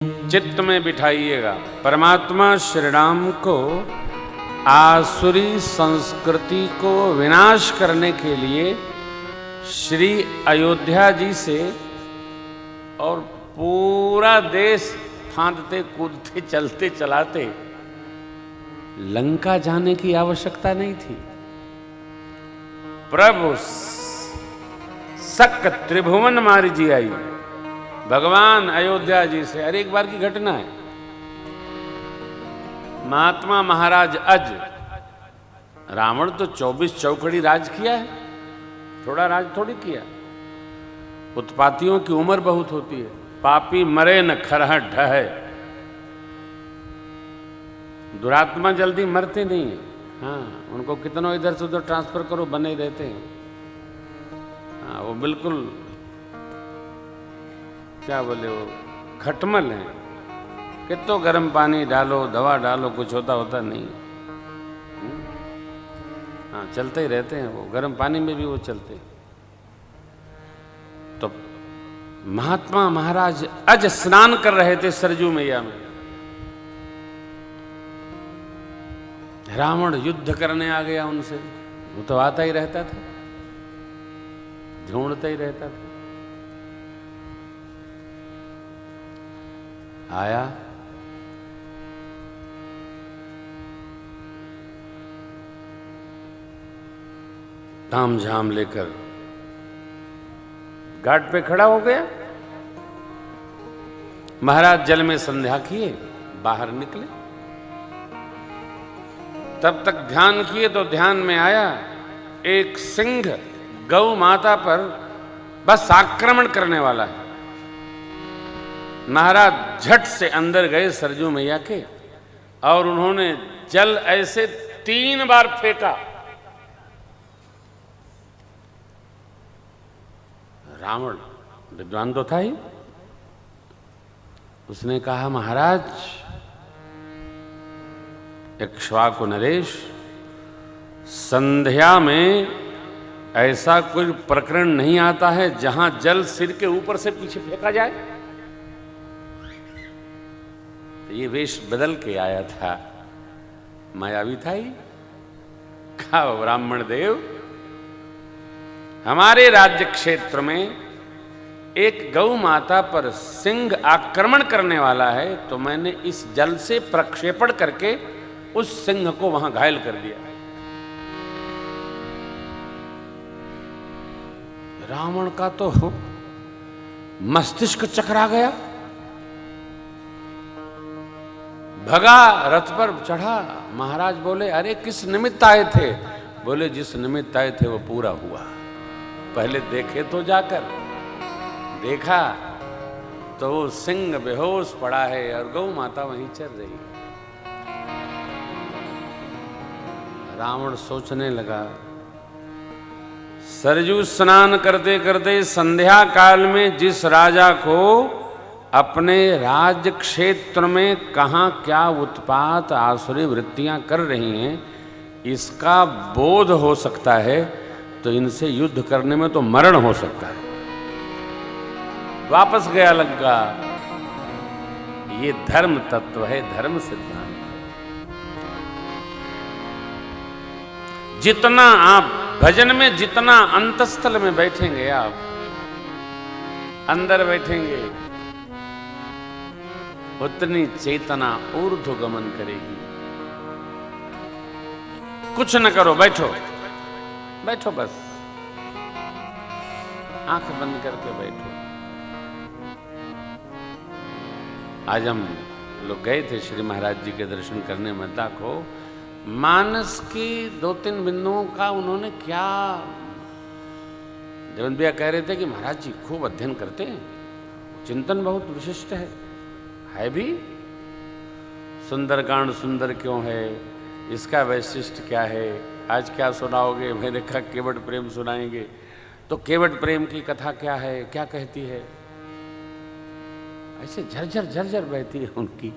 चित्त में बिठाइएगा। परमात्मा श्री राम को आसुरी संस्कृति को विनाश करने के लिए श्री अयोध्या जी से और पूरा देश फांदते कूदते चलते चलाते लंका जाने की आवश्यकता नहीं थी। प्रभु सक त्रिभुवन मारी जी आई, भगवान अयोध्या जी से। अरे एक बार की घटना है, महात्मा महाराज अज, रावण तो 24 चौकड़ी राज किया है, थोड़ा राज थोड़ी किया। उत्पातियों की उम्र बहुत होती है। पापी मरे न खरहट ढहे, दुरात्मा जल्दी मरते नहीं है। हाँ, उनको कितना इधर से उधर ट्रांसफर करो बने रहते हैं। हाँ, वो बिल्कुल क्या बोले, वो खटमल है। कितो गर्म पानी डालो, दवा डालो, कुछ होता नहीं। हाँ, चलते ही रहते हैं वो, गर्म पानी में भी वो चलते हैं। तो महात्मा महाराज अज स्नान कर रहे थे सरजू मैया में। रावण युद्ध करने आ गया उनसे। वो तो आता ही रहता था, ढूंढता ही रहता था। आया, ताम झाम लेकर घाट पे खड़ा हो गया। महाराज जल में संध्या किए, बाहर निकले। तब तक ध्यान किए तो ध्यान में आया एक सिंह गौ माता पर बस आक्रमण करने वाला है। महाराज झट से अंदर गए सरजू मैया के, और उन्होंने जल ऐसे 3 बार फेंका। रावण विद्वान तो था ही, उसने कहा, महाराज इक्ष्वाकु नरेश, संध्या में ऐसा कोई प्रकरण नहीं आता है जहां जल सिर के ऊपर से पीछे फेंका जाए। ये वेश बदल के आया था, मायावी था ही। कहा, ब्राह्मण देव, हमारे राज्य क्षेत्र में एक गौ माता पर सिंह आक्रमण करने वाला है, तो मैंने इस जल से प्रक्षेपण करके उस सिंह को वहां घायल कर दिया। रावण का तो मस्तिष्क चकरा गया, भगा, रथ पर चढ़ा। महाराज बोले, अरे किस निमित्त आए थे? बोले, जिस निमित्त आए थे वो पूरा हुआ। पहले देखे तो जाकर, देखा तो वो सिंह बेहोश पड़ा है और गौ माता वहीं चल रही है। रावण सोचने लगा, सरजू स्नान करते करते संध्या काल में जिस राजा को अपने राज्य क्षेत्र में कहाँ क्या उत्पात आसुरी वृत्तियां कर रही हैं, इसका बोध हो सकता है, तो इनसे युद्ध करने में तो मरण हो सकता है। वापस गया लंका। ये धर्म तत्व है, धर्म सिद्धांत। जितना आप भजन में, जितना अंतस्थल में बैठेंगे, आप अंदर बैठेंगे, उतनी चेतना ऊर्ध्व गमन करेगी। कुछ न करो, बैठो बैठो, बस आंख बंद करके बैठो। आज हम लोग गए थे श्री महाराज जी के दर्शन करने मद्दा को। मानस की 2-3 बिंदुओं का उन्होंने क्या, देवेंद्र भैया कह रहे थे कि महाराज जी खूब अध्ययन करते हैं, चिंतन बहुत विशिष्ट है भी। सुंदरकांड सुंदर क्यों है, इसका वैशिष्ट क्या है, आज क्या सुनाओगे? मैंने कहा केवट प्रेम सुनाएंगे। तो केवट प्रेम की कथा क्या है, क्या कहती है? ऐसे झरझर झरझर बहती है उनकी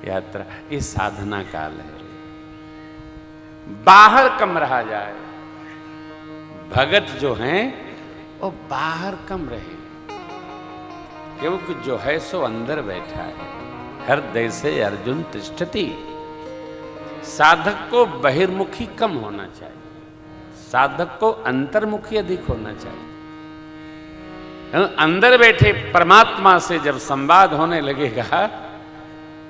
यात्रा। ये साधना काल है, बाहर कम रहा जाए। भगत जो हैं वो बाहर कम रहे, क्योंकि जो है सो अंदर बैठा है। हृदय से अर्जुन तिष्ठति। साधक को बहिर्मुखी कम होना चाहिए, साधक को अंतर्मुखी अधिक होना चाहिए। अंदर बैठे परमात्मा से जब संवाद होने लगेगा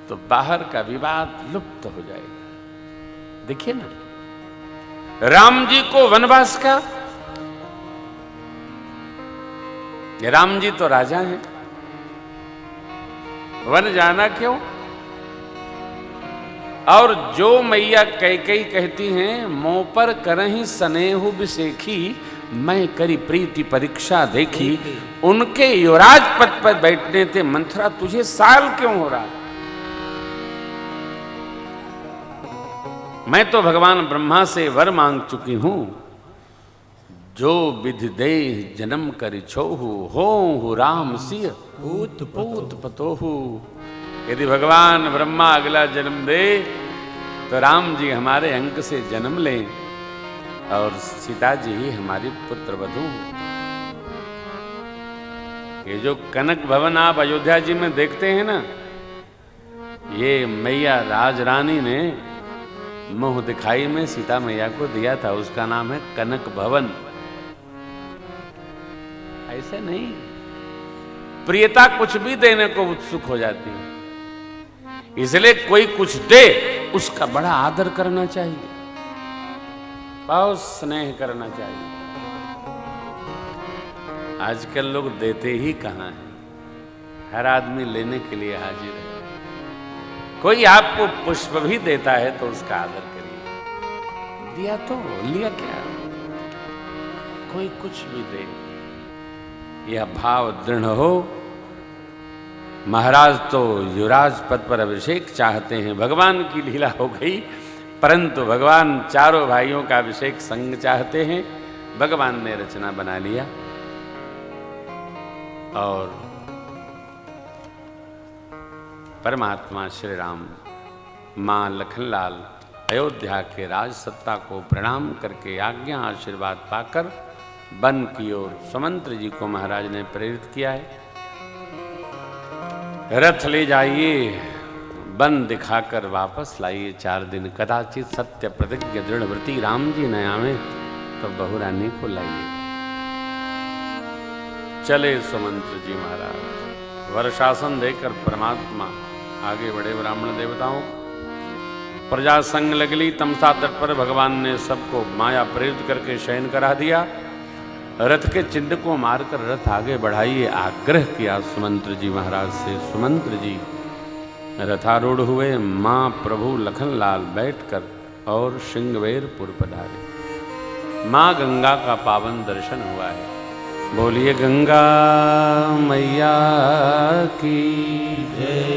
तो बाहर का विवाद लुप्त हो जाएगा। देखिए ना, राम जी को वनवास का, राम जी तो राजा हैं, वन जाना क्यों? और जो मैया कैकेयी कहती हैं, मोह पर करहीं स्नेहु बिसेखी, मैं करी प्रीति परीक्षा देखी। उनके युवराज पद पर बैठने थे मंथरा, तुझे साल क्यों हो रहा? मैं तो भगवान ब्रह्मा से वर मांग चुकी हूं, जो विधि दे जन्म करि छोहु, होहु राम सिय पूत पूत पतोहु। यदि भगवान ब्रह्मा अगला जन्म दे तो राम जी हमारे अंक से जन्म लें और सीता जी ही हमारी पुत्र वधू। ये जो कनक भवन आप अयोध्या जी में देखते हैं ना, ये मैया राजरानी ने मुंह दिखाई में सीता मैया को दिया था, उसका नाम है कनक भवन। ऐसे नहीं, प्रियता कुछ भी देने को उत्सुक हो जाती है, इसलिए कोई कुछ दे उसका बड़ा आदर करना चाहिए, बहुत स्नेह करना चाहिए। आजकल लोग देते ही कहां हैं, हर आदमी लेने के लिए हाजिर है। कोई आपको पुष्प भी देता है तो उसका आदर करिए। दिया तो लिया क्या, कोई कुछ भी दे, यह भाव दृढ़ हो। महाराज तो युवराज पद पर अभिषेक चाहते हैं, भगवान की लीला हो गई, परंतु भगवान चारों भाइयों का अभिषेक संग चाहते हैं। भगवान ने रचना बना लिया और परमात्मा श्री राम मां लखनलाल अयोध्या के राज सत्ता को प्रणाम करके आज्ञा आशीर्वाद पाकर वन की ओर सुमंत्र जी को महाराज ने प्रेरित किया है। रथ ले जाइए, वन दिखाकर वापस लाइए 4 दिन, कदाचित सत्य प्रतिज्ञ दृढ़ व्रती राम जी न आवे तो बहुरानी को लाइए। चले सुमंत्र जी महाराज, वर्षासन देकर परमात्मा आगे बढ़े ब्राह्मण देवताओं। प्रजा संग लगली तमसा तट पर भगवान ने सबको माया प्रेरित करके शयन करा दिया। रथ के चिन्ह को मारकर रथ आगे बढ़ाइए, आग्रह किया सुमंत्र जी महाराज से। सुमंत्र जी रथारूढ़ हुए, मां प्रभु लखनलाल बैठकर और श्रृंगवेरपुर पधारे। मां गंगा का पावन दर्शन हुआ है। बोलिए गंगा मैया की जय।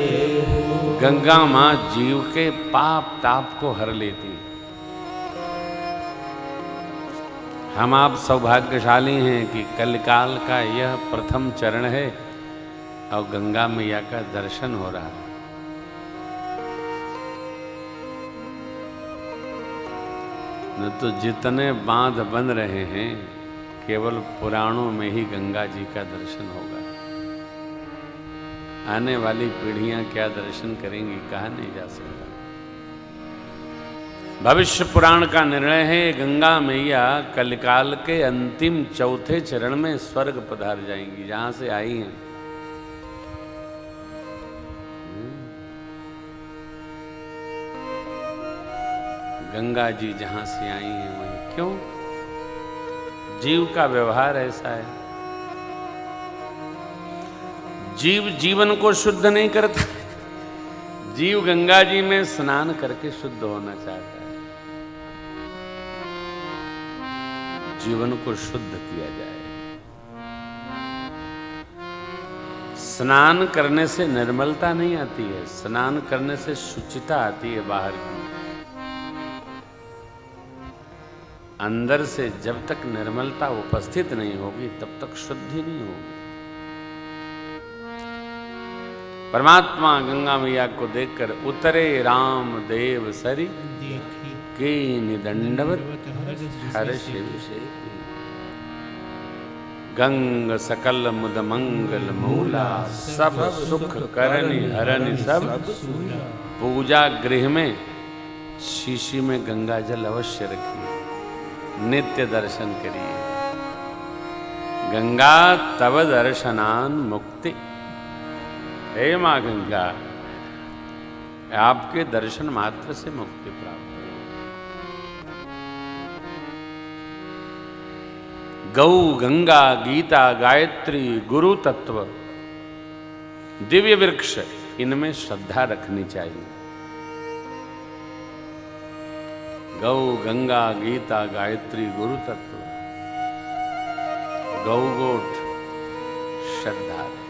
गंगा मां जीव के पाप ताप को हर लेती। हम आप सौभाग्यशाली हैं कि कलिकाल का यह प्रथम चरण है और गंगा मैया का दर्शन हो रहा है। न तो जितने बांध बन रहे हैं, केवल पुराणों में ही गंगा जी का दर्शन होगा। आने वाली पीढ़ियां क्या दर्शन करेंगी, कहा नहीं जा सकता। भविष्य पुराण का निर्णय है, गंगा मैया कलिकाल के अंतिम चौथे चरण में स्वर्ग पधार जाएंगी, जहां से आई हैं। गंगा जी जहां से आई हैं वहीं। क्यों? जीव का व्यवहार ऐसा है, जीव जीवन को शुद्ध नहीं करता। जीव गंगा जी में स्नान करके शुद्ध होना चाहता है, जीवन को शुद्ध किया जाए। स्नान करने से निर्मलता नहीं आती है, स्नान करने से शुचिता आती है बाहर की। अंदर से जब तक निर्मलता उपस्थित नहीं होगी तब तक शुद्धि नहीं होगी। परमात्मा गंगा मैया को देखकर उतरे राम देव सरी की निदंडवत हर्ष विषय। गंग सकल मुद मंगल मूला, सब सुख करनि हरनि सब पूजा गृह में शीशी में गंगा जल अवश्य रखिए, नित्य दर्शन करिए। गंगा तव दर्शनान मुक्ति, हे माँ गंगा, आपके दर्शन मात्र से मुक्ति प्राप्त है। गौ गंगा गीता गायत्री गुरु तत्व दिव्य वृक्ष, इनमें श्रद्धा रखनी चाहिए। गौ गंगा गीता गायत्री गुरु तत्व, गौ गोठ श्रद्धा है।